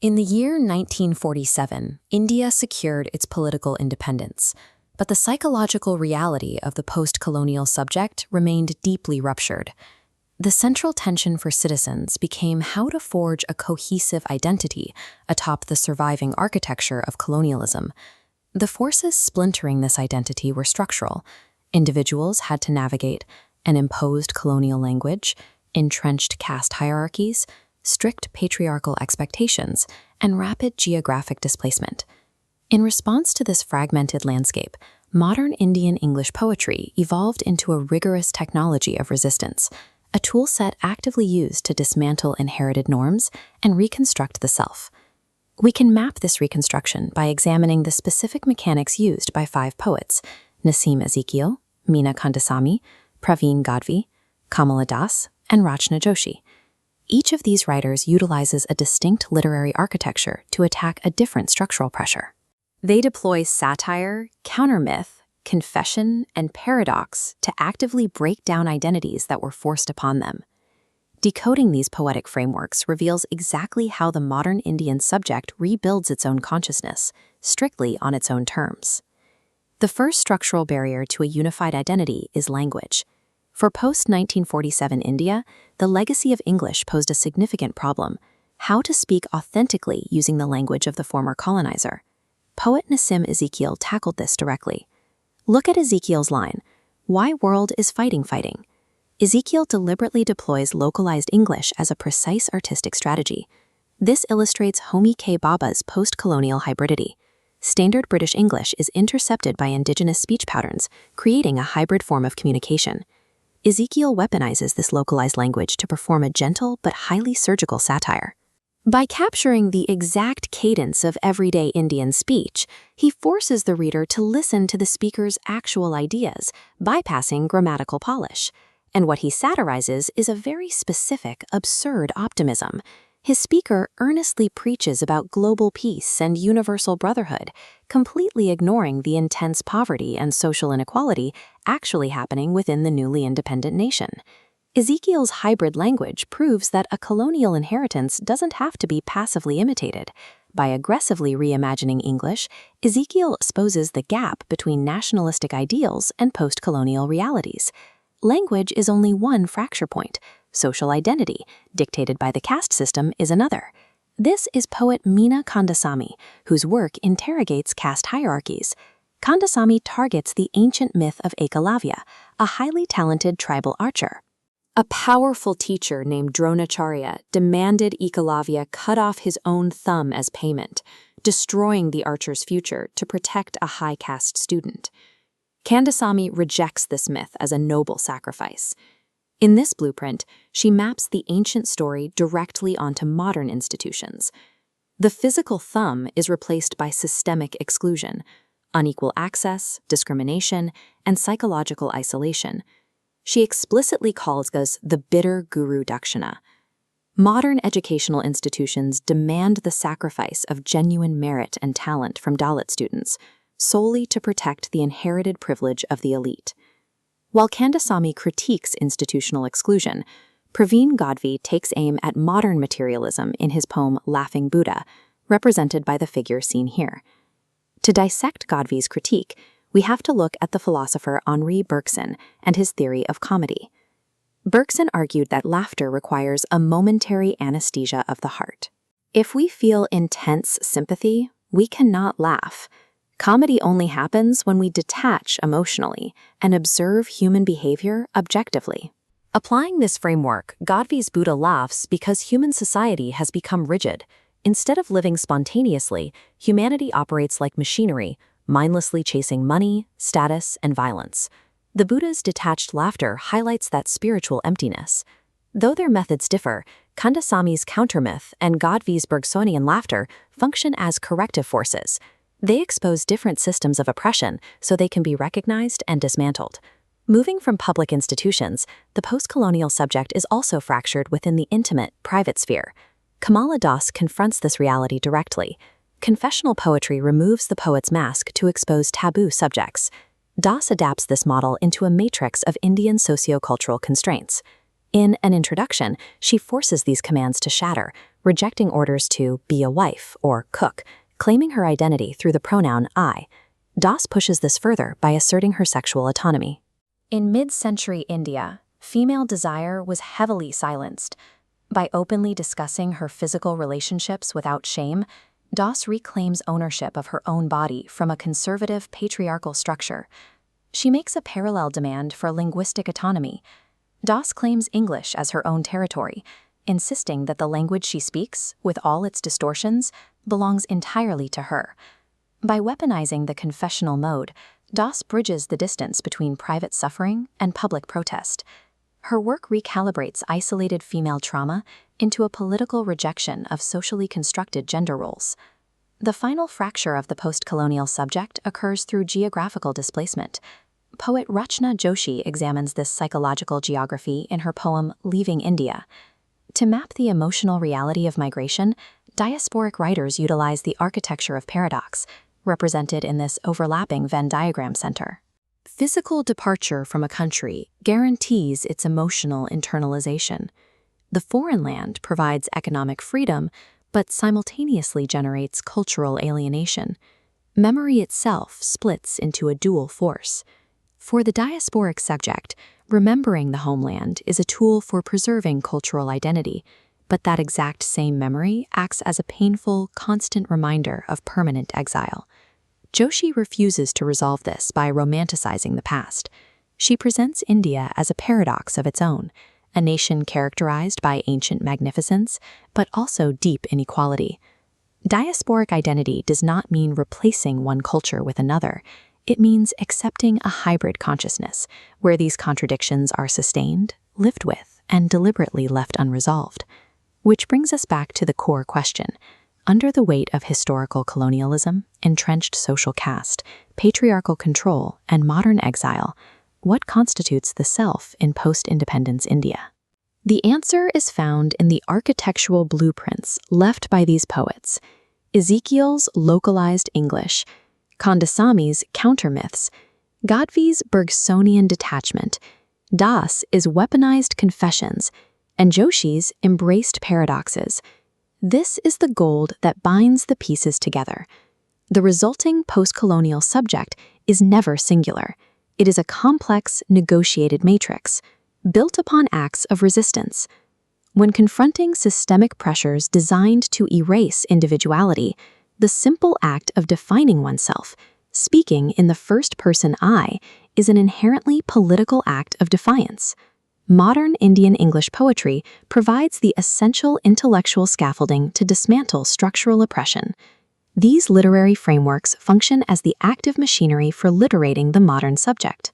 In the year 1947, India secured its political independence, but the psychological reality of the post-colonial subject remained deeply ruptured. The central tension for citizens became how to forge a cohesive identity atop the surviving architecture of colonialism. The forces splintering this identity were structural. Individuals had to navigate an imposed colonial language, entrenched caste hierarchies, strict patriarchal expectations, and rapid geographic displacement. In response to this fragmented landscape, modern Indian English poetry evolved into a rigorous technology of resistance, a toolset actively used to dismantle inherited norms and reconstruct the self. We can map this reconstruction by examining the specific mechanics used by 5 poets: Nissim Ezekiel, Meena Kandasamy, Pravin Gadhvi, Kamala, and Rachna Joshi. Each of these writers utilizes a distinct literary architecture to attack a different structural pressure. They deploy satire, countermyth, confession, and paradox to actively break down identities that were forced upon them. Decoding these poetic frameworks reveals exactly how the modern Indian subject rebuilds its own consciousness, strictly on its own terms. The first structural barrier to a unified identity is language. For post-1947 India, the legacy of English posed a significant problem: how to speak authentically using the language of the former colonizer. Poet Nissim Ezekiel tackled this directly. Look at Ezekiel's line, "Why world is fighting." Ezekiel deliberately deploys localized English as a precise artistic strategy. This illustrates Homi K. Bhabha's post-colonial hybridity. Standard British English is intercepted by indigenous speech patterns, creating a hybrid form of communication. Ezekiel weaponizes this localized language to perform a gentle but highly surgical satire. By capturing the exact cadence of everyday Indian speech, he forces the reader to listen to the speaker's actual ideas, bypassing grammatical polish. And what he satirizes is a very specific, absurd optimism. His speaker earnestly preaches about global peace and universal brotherhood, completely ignoring the intense poverty and social inequality actually happening within the newly independent nation. Ezekiel's hybrid language proves that a colonial inheritance doesn't have to be passively imitated. By aggressively reimagining English, Ezekiel exposes the gap between nationalistic ideals and post-colonial realities. Language is only one fracture point. Social identity, dictated by the caste system, is another. This is poet Meena Kandasamy, whose work interrogates caste hierarchies. Kandasamy targets the ancient myth of Ekalavya, a highly talented tribal archer. A powerful teacher named Dronacharya demanded Ekalavya cut off his own thumb as payment, destroying the archer's future to protect a high caste student. Kandasamy rejects this myth as a noble sacrifice. In this blueprint, she maps the ancient story directly onto modern institutions. The physical thumb is replaced by systemic exclusion, unequal access, discrimination, and psychological isolation. She explicitly calls us the bitter guru dakshina. Modern educational institutions demand the sacrifice of genuine merit and talent from Dalit students, solely to protect the inherited privilege of the elite. While Kandasamy critiques institutional exclusion, Pravin Gadhvi takes aim at modern materialism in his poem Laughing Buddha, represented by the figure seen here. To dissect Gadhvi's critique, we have to look at the philosopher Henri Bergson and his theory of comedy. Bergson argued that laughter requires a momentary anesthesia of the heart. If we feel intense sympathy, we cannot laugh. Comedy only happens when we detach emotionally and observe human behavior objectively. Applying this framework, Gadhvi's Buddha laughs because human society has become rigid. Instead of living spontaneously, humanity operates like machinery, mindlessly chasing money, status, and violence. The Buddha's detached laughter highlights that spiritual emptiness. Though their methods differ, Kandasamy's countermyth and Gadhvi's Bergsonian laughter function as corrective forces. They expose different systems of oppression so they can be recognized and dismantled. Moving from public institutions, the post-colonial subject is also fractured within the intimate, private sphere. Kamala confronts this reality directly. Confessional poetry removes the poet's mask to expose taboo subjects. Das adapts this model into a matrix of Indian socio-cultural constraints. In an introduction, she forces these commands to shatter, rejecting orders to be a wife or cook, claiming her identity through the pronoun I. Das pushes this further by asserting her sexual autonomy. In mid-century India, female desire was heavily silenced. By openly discussing her physical relationships without shame, Das reclaims ownership of her own body from a conservative patriarchal structure. She makes a parallel demand for linguistic autonomy. Das claims English as her own territory, insisting that the language she speaks, with all its distortions, belongs entirely to her. By weaponizing the confessional mode, Das bridges the distance between private suffering and public protest. Her work recalibrates isolated female trauma into a political rejection of socially constructed gender roles. The final fracture of the post-colonial subject occurs through geographical displacement. Poet Rachna Joshi examines this psychological geography in her poem Leaving India. To map the emotional reality of migration, diasporic writers utilize the architecture of paradox, represented in this overlapping Venn diagram center. Physical departure from a country guarantees its emotional internalization. The foreign land provides economic freedom, but simultaneously generates cultural alienation. Memory itself splits into a dual force. For the diasporic subject, remembering the homeland is a tool for preserving cultural identity, but that exact same memory acts as a painful, constant reminder of permanent exile. Joshi refuses to resolve this by romanticizing the past. She presents India as a paradox of its own, a nation characterized by ancient magnificence, but also deep inequality. Diasporic identity does not mean replacing one culture with another. It means accepting a hybrid consciousness, where these contradictions are sustained, lived with, and deliberately left unresolved. Which brings us back to the core question. Under the weight of historical colonialism, entrenched social caste, patriarchal control, and modern exile, what constitutes the self in post-independence India? The answer is found in the architectural blueprints left by these poets: Ezekiel's localized English, Kandasamy's countermyths, Gadhvi's Bergsonian detachment, Das' weaponized confessions, and Joshi's embraced paradoxes. This is the gold that binds the pieces together. The resulting post-colonial subject is never singular. It is a complex, negotiated matrix, built upon acts of resistance. When confronting systemic pressures designed to erase individuality, the simple act of defining oneself, speaking in the first-person I, is an inherently political act of defiance. Modern Indian English poetry provides the essential intellectual scaffolding to dismantle structural oppression. These literary frameworks function as the active machinery for literating the modern subject.